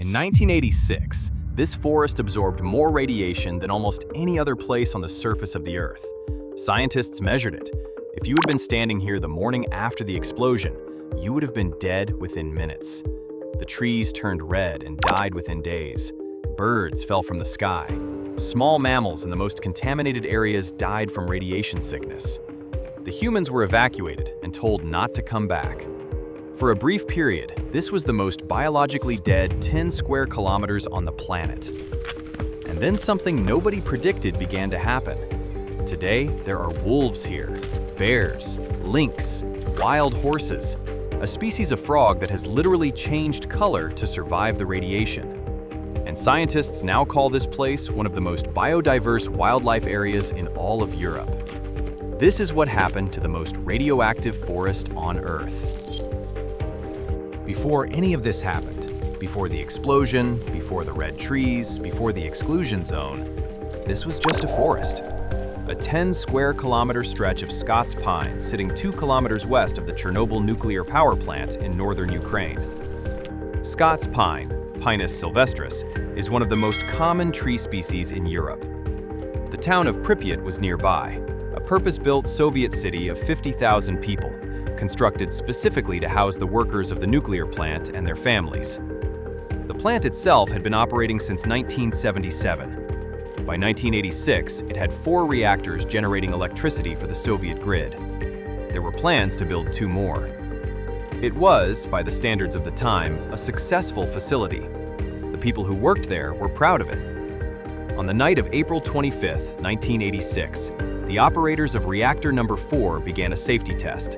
In 1986, this forest absorbed more radiation than almost any other place on the surface of the Earth. Scientists measured it. If you had been standing here the morning after the explosion, you would have been dead within minutes. The trees turned red and died within days. Birds fell from the sky. Small mammals in the most contaminated areas died from radiation sickness. The humans were evacuated and told not to come back. For a brief period, this was the most biologically dead 10 square kilometers on the planet. And then something nobody predicted began to happen. Today, there are wolves here, bears, lynx, wild horses, a species of frog that has literally changed color to survive the radiation. And scientists now call this place one of the most biodiverse wildlife areas in all of Europe. This is what happened to the most radioactive forest on Earth. Before any of this happened, before the explosion, before the red trees, before the exclusion zone, this was just a forest. A 10 square kilometer stretch of Scots pine sitting 2 kilometers west of the Chernobyl nuclear power plant in northern Ukraine. Scots pine, Pinus sylvestris, is one of the most common tree species in Europe. The town of Pripyat was nearby, a purpose-built Soviet city of 50,000 people, constructed specifically to house the workers of the nuclear plant and their families. The plant itself had been operating since 1977. By 1986, it had 4 reactors generating electricity for the Soviet grid. There were plans to build 2 more. It was, by the standards of the time, a successful facility. The people who worked there were proud of it. On the night of April 25, 1986, the operators of reactor number 4 began a safety test.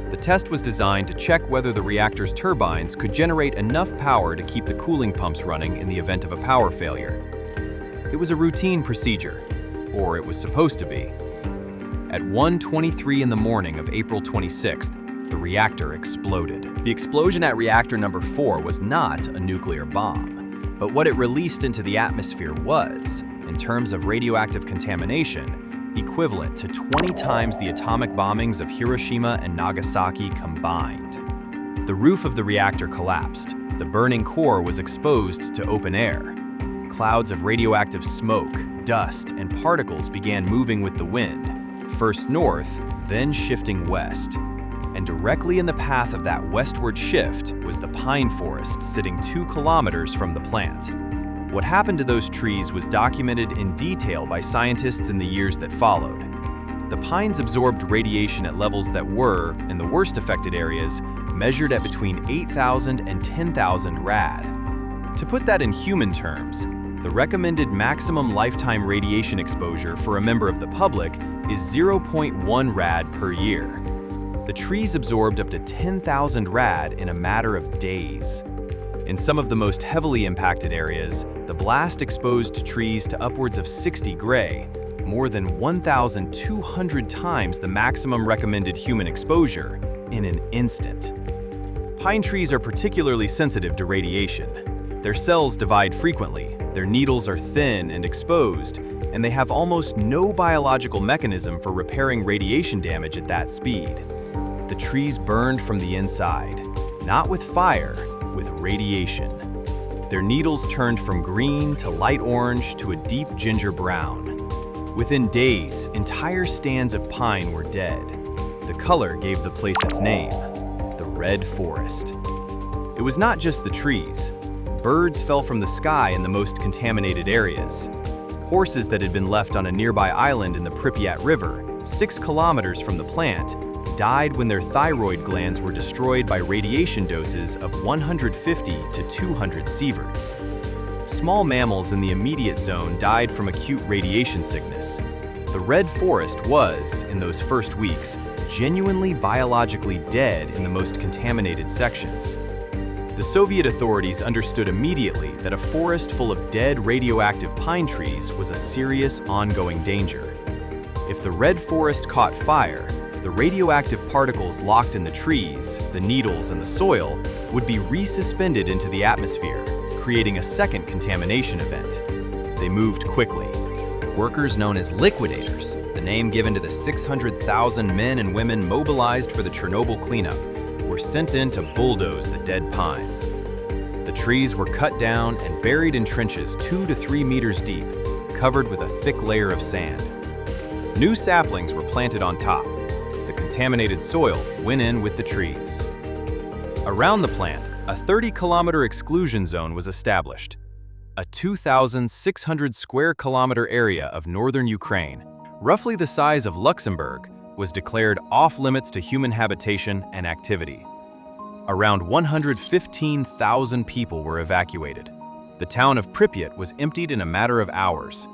The test was designed to check whether the reactor's turbines could generate enough power to keep the cooling pumps running in the event of a power failure. It was a routine procedure, or it was supposed to be. At 1:23 in the morning of April 26th, the reactor exploded. The explosion at reactor number 4 was not a nuclear bomb, but what it released into the atmosphere was, in terms of radioactive contamination, equivalent to 20 times the atomic bombings of Hiroshima and Nagasaki combined. The roof of the reactor collapsed. The burning core was exposed to open air. Clouds of radioactive smoke, dust, and particles began moving with the wind, first north, then shifting west. And directly in the path of that westward shift was the pine forest sitting 2 kilometers from the plant. What happened to those trees was documented in detail by scientists in the years that followed. The pines absorbed radiation at levels that were, in the worst affected areas, measured at between 8,000 and 10,000 rad. To put that in human terms, the recommended maximum lifetime radiation exposure for a member of the public is 0.1 rad per year. The trees absorbed up to 10,000 rad in a matter of days. In some of the most heavily impacted areas, the blast exposed trees to upwards of 60 gray, more than 1,200 times the maximum recommended human exposure, in an instant. Pine trees are particularly sensitive to radiation. Their cells divide frequently, their needles are thin and exposed, and they have almost no biological mechanism for repairing radiation damage at that speed. The trees burned from the inside, not with fire, with radiation. Their needles turned from green to light orange to a deep ginger brown. Within days, entire stands of pine were dead. The color gave the place its name, the Red Forest. It was not just the trees. Birds fell from the sky in the most contaminated areas. Horses that had been left on a nearby island in the Pripyat River, 6 kilometers from the plant, died when their thyroid glands were destroyed by radiation doses of 150 to 200 sieverts. Small mammals in the immediate zone died from acute radiation sickness. The Red Forest was, in those first weeks, genuinely biologically dead in the most contaminated sections. The Soviet authorities understood immediately that a forest full of dead radioactive pine trees was a serious ongoing danger. If the Red Forest caught fire, the radioactive particles locked in the trees, the needles, and the soil would be resuspended into the atmosphere, creating a second contamination event. They moved quickly. Workers known as liquidators, the name given to the 600,000 men and women mobilized for the Chernobyl cleanup, were sent in to bulldoze the dead pines. The trees were cut down and buried in trenches 2 to 3 meters deep, covered with a thick layer of sand. New saplings were planted on top. The contaminated soil went in with the trees. Around the plant, a 30-kilometer exclusion zone was established. A 2,600 square kilometer area of northern Ukraine, roughly the size of Luxembourg, was declared off-limits to human habitation and activity. Around 115,000 people were evacuated. The town of Pripyat was emptied in a matter of hours.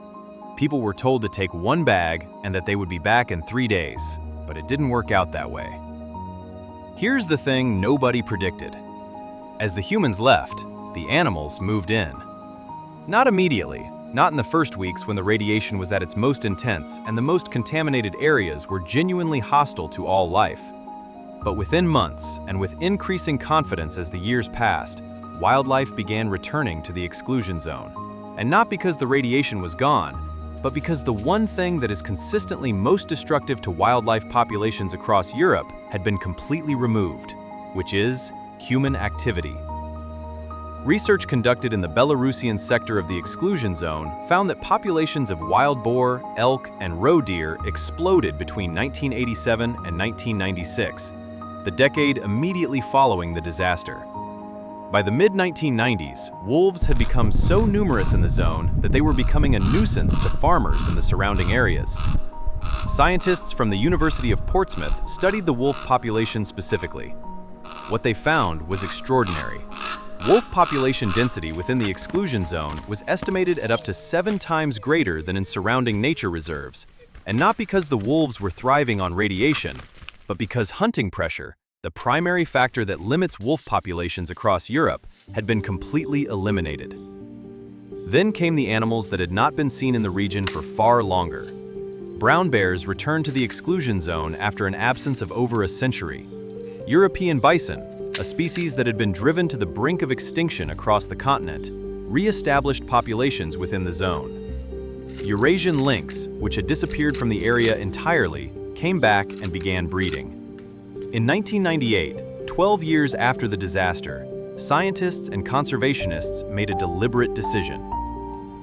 People were told to take one bag and that they would be back in 3 days, but it didn't work out that way. Here's the thing nobody predicted. As the humans left, the animals moved in. Not immediately, not in the first weeks when the radiation was at its most intense and the most contaminated areas were genuinely hostile to all life. But within months, and with increasing confidence as the years passed, wildlife began returning to the exclusion zone. And not because the radiation was gone, but because the one thing that is consistently most destructive to wildlife populations across Europe had been completely removed, which is human activity. Research conducted in the Belarusian sector of the exclusion zone found that populations of wild boar, elk, and roe deer exploded between 1987 and 1996, the decade immediately following the disaster. By the mid-1990s, wolves had become so numerous in the zone that they were becoming a nuisance to farmers in the surrounding areas. Scientists from the University of Portsmouth studied the wolf population specifically. What they found was extraordinary. Wolf population density within the exclusion zone was estimated at up to 7 times greater than in surrounding nature reserves, and not because the wolves were thriving on radiation, but because hunting pressure, the primary factor that limits wolf populations across Europe, had been completely eliminated. Then came the animals that had not been seen in the region for far longer. Brown bears returned to the exclusion zone after an absence of over a century. European bison, a species that had been driven to the brink of extinction across the continent, re-established populations within the zone. Eurasian lynx, which had disappeared from the area entirely, came back and began breeding. In 1998, 12 years after the disaster, scientists and conservationists made a deliberate decision.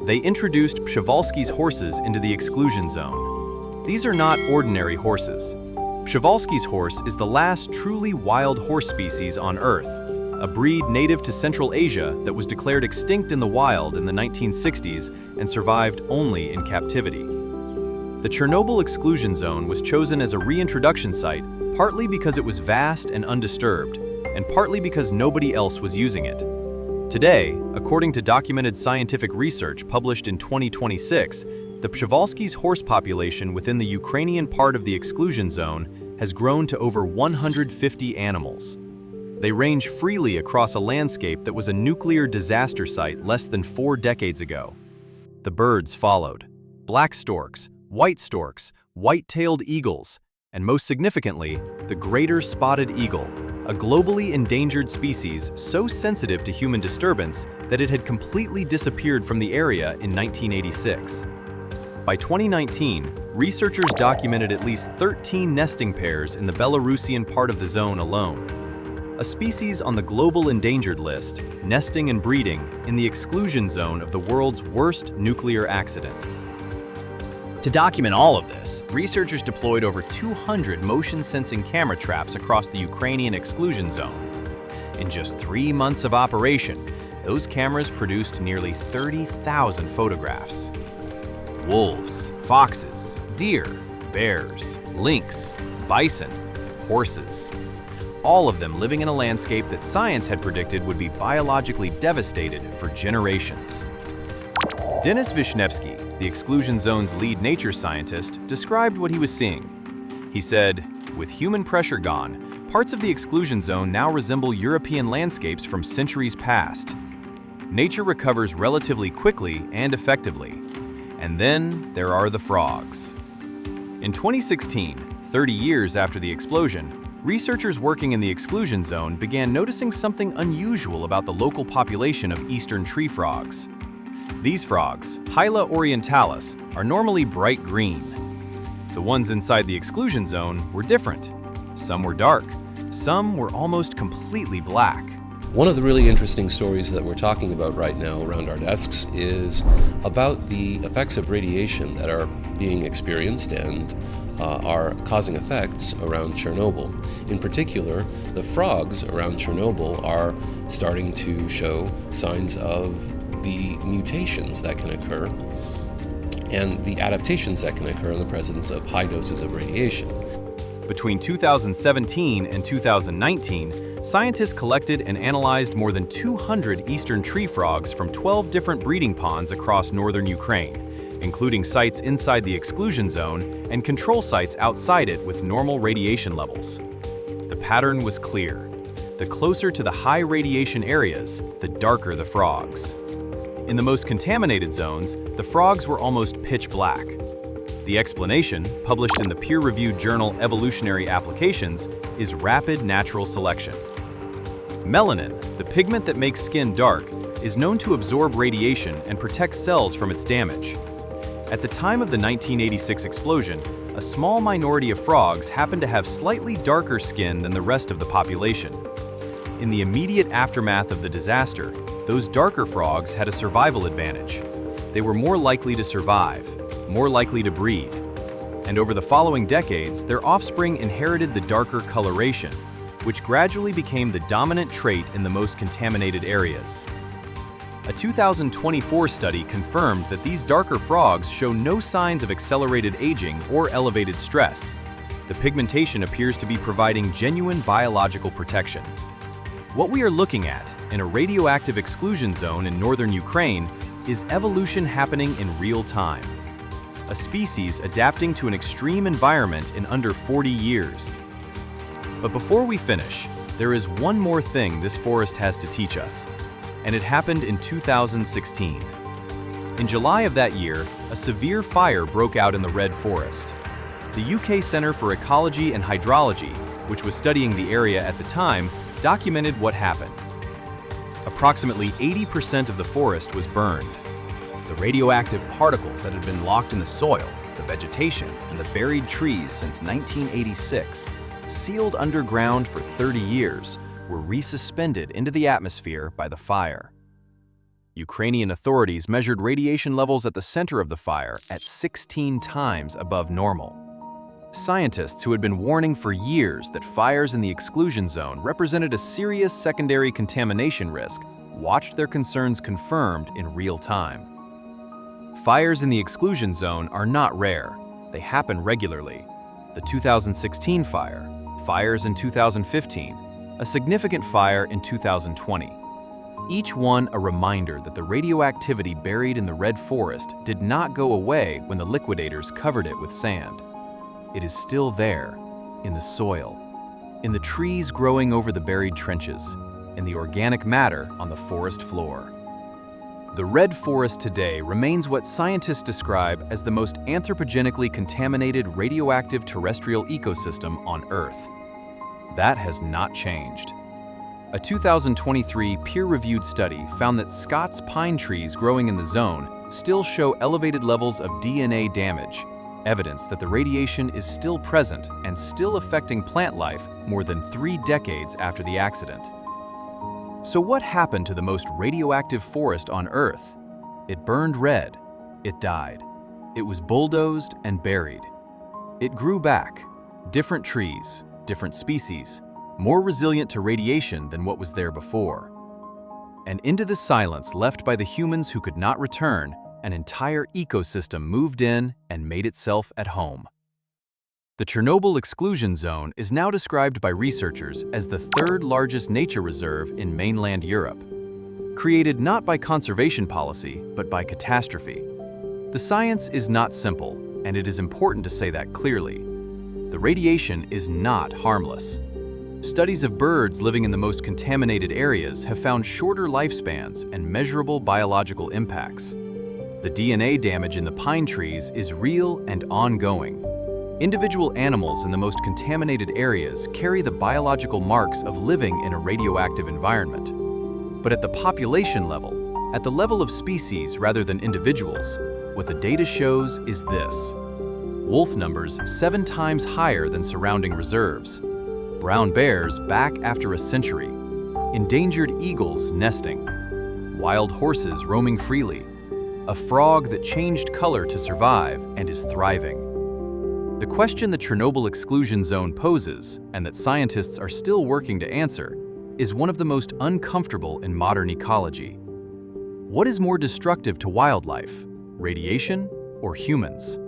They introduced Przewalski's horses into the exclusion zone. These are not ordinary horses. Przewalski's horse is the last truly wild horse species on Earth, a breed native to Central Asia that was declared extinct in the wild in the 1960s and survived only in captivity. The Chernobyl exclusion zone was chosen as a reintroduction site partly because it was vast and undisturbed, and partly because nobody else was using it. Today, according to documented scientific research published in 2026, the Przewalski's horse population within the Ukrainian part of the exclusion zone has grown to over 150 animals. They range freely across a landscape that was a nuclear disaster site less than 4 decades ago. The birds followed: black storks, white-tailed eagles, and most significantly, the greater spotted eagle, a globally endangered species so sensitive to human disturbance that it had completely disappeared from the area in 1986. By 2019, researchers documented at least 13 nesting pairs in the Belarusian part of the zone alone. A species on the global endangered list, nesting and breeding in the exclusion zone of the world's worst nuclear accident. To document all of this, researchers deployed over 200 motion-sensing camera traps across the Ukrainian exclusion zone. In just 3 months of operation, those cameras produced nearly 30,000 photographs. Wolves, foxes, deer, bears, lynx, bison, horses. All of them living in a landscape that science had predicted would be biologically devastated for generations. Denis Vishnevsky, the exclusion zone's lead nature scientist, described what he was seeing. He said, "With human pressure gone, parts of the exclusion zone now resemble European landscapes from centuries past. Nature recovers relatively quickly and effectively. And then there are the frogs." In 2016, 30 years after the explosion, researchers working in the exclusion zone began noticing something unusual about the local population of eastern tree frogs. These frogs, Hyla orientalis, are normally bright green. The ones inside the exclusion zone were different. Some were dark, some were almost completely black. One of the really interesting stories that we're talking about right now around our desks is about the effects of radiation that are being experienced and are causing effects around Chernobyl. In particular, the frogs around Chernobyl are starting to show signs of the mutations that can occur and the adaptations that can occur in the presence of high doses of radiation. Between 2017 and 2019, scientists collected and analyzed more than 200 eastern tree frogs from 12 different breeding ponds across northern Ukraine, including sites inside the exclusion zone and control sites outside it with normal radiation levels. The pattern was clear. The closer to the high radiation areas, the darker the frogs. In the most contaminated zones, the frogs were almost pitch black. The explanation, published in the peer-reviewed journal Evolutionary Applications, is rapid natural selection. Melanin, the pigment that makes skin dark, is known to absorb radiation and protect cells from its damage. At the time of the 1986 explosion, a small minority of frogs happened to have slightly darker skin than the rest of the population. In the immediate aftermath of the disaster, those darker frogs had a survival advantage. They were more likely to survive, more likely to breed. And over the following decades, their offspring inherited the darker coloration, which gradually became the dominant trait in the most contaminated areas. A 2024 study confirmed that these darker frogs show no signs of accelerated aging or elevated stress. The pigmentation appears to be providing genuine biological protection. What we are looking at in a radioactive exclusion zone in northern Ukraine is evolution happening in real time. A species adapting to an extreme environment in under 40 years. But before we finish, there is one more thing this forest has to teach us, and it happened in 2016. In July of that year, a severe fire broke out in the Red Forest. The UK Centre for Ecology and Hydrology, which was studying the area at the time, documented what happened. Approximately 80% of the forest was burned. The radioactive particles that had been locked in the soil, the vegetation, and the buried trees since 1986, sealed underground for 30 years, were resuspended into the atmosphere by the fire. Ukrainian authorities measured radiation levels at the center of the fire at 16 times above normal. Scientists who had been warning for years that fires in the exclusion zone represented a serious secondary contamination risk watched their concerns confirmed in real time. Fires in the exclusion zone are not rare. They happen regularly. The 2016 fire, fires in 2015, a significant fire in 2020. Each one a reminder that the radioactivity buried in the Red Forest did not go away when the liquidators covered it with sand. It is still there, in the soil, in the trees growing over the buried trenches, in the organic matter on the forest floor. The Red Forest today remains what scientists describe as the most anthropogenically contaminated radioactive terrestrial ecosystem on Earth. That has not changed. A 2023 peer-reviewed study found that Scots pine trees growing in the zone still show elevated levels of DNA damage, evidence that the radiation is still present and still affecting plant life more than 3 decades after the accident. So what happened to the most radioactive forest on Earth? It burned red. It died. It was bulldozed and buried. It grew back. Different trees, different species, more resilient to radiation than what was there before. And into the silence left by the humans who could not return, an entire ecosystem moved in and made itself at home. The Chernobyl exclusion zone is now described by researchers as the 3rd largest nature reserve in mainland Europe. Created not by conservation policy, but by catastrophe. The science is not simple, and it is important to say that clearly. The radiation is not harmless. Studies of birds living in the most contaminated areas have found shorter lifespans and measurable biological impacts. The DNA damage in the pine trees is real and ongoing. Individual animals in the most contaminated areas carry the biological marks of living in a radioactive environment. But at the population level, at the level of species rather than individuals, what the data shows is this. Wolf numbers 7 times higher than surrounding reserves. Brown bears back after a century. endangered eagles nesting, wild horses roaming freely, a frog that changed color to survive and is thriving. The question the Chernobyl exclusion zone poses, and that scientists are still working to answer, is one of the most uncomfortable in modern ecology. What is more destructive to wildlife, radiation or humans?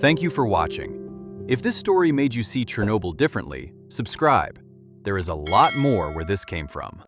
Thank you for watching. If this story made you see Chernobyl differently, subscribe. There is a lot more where this came from.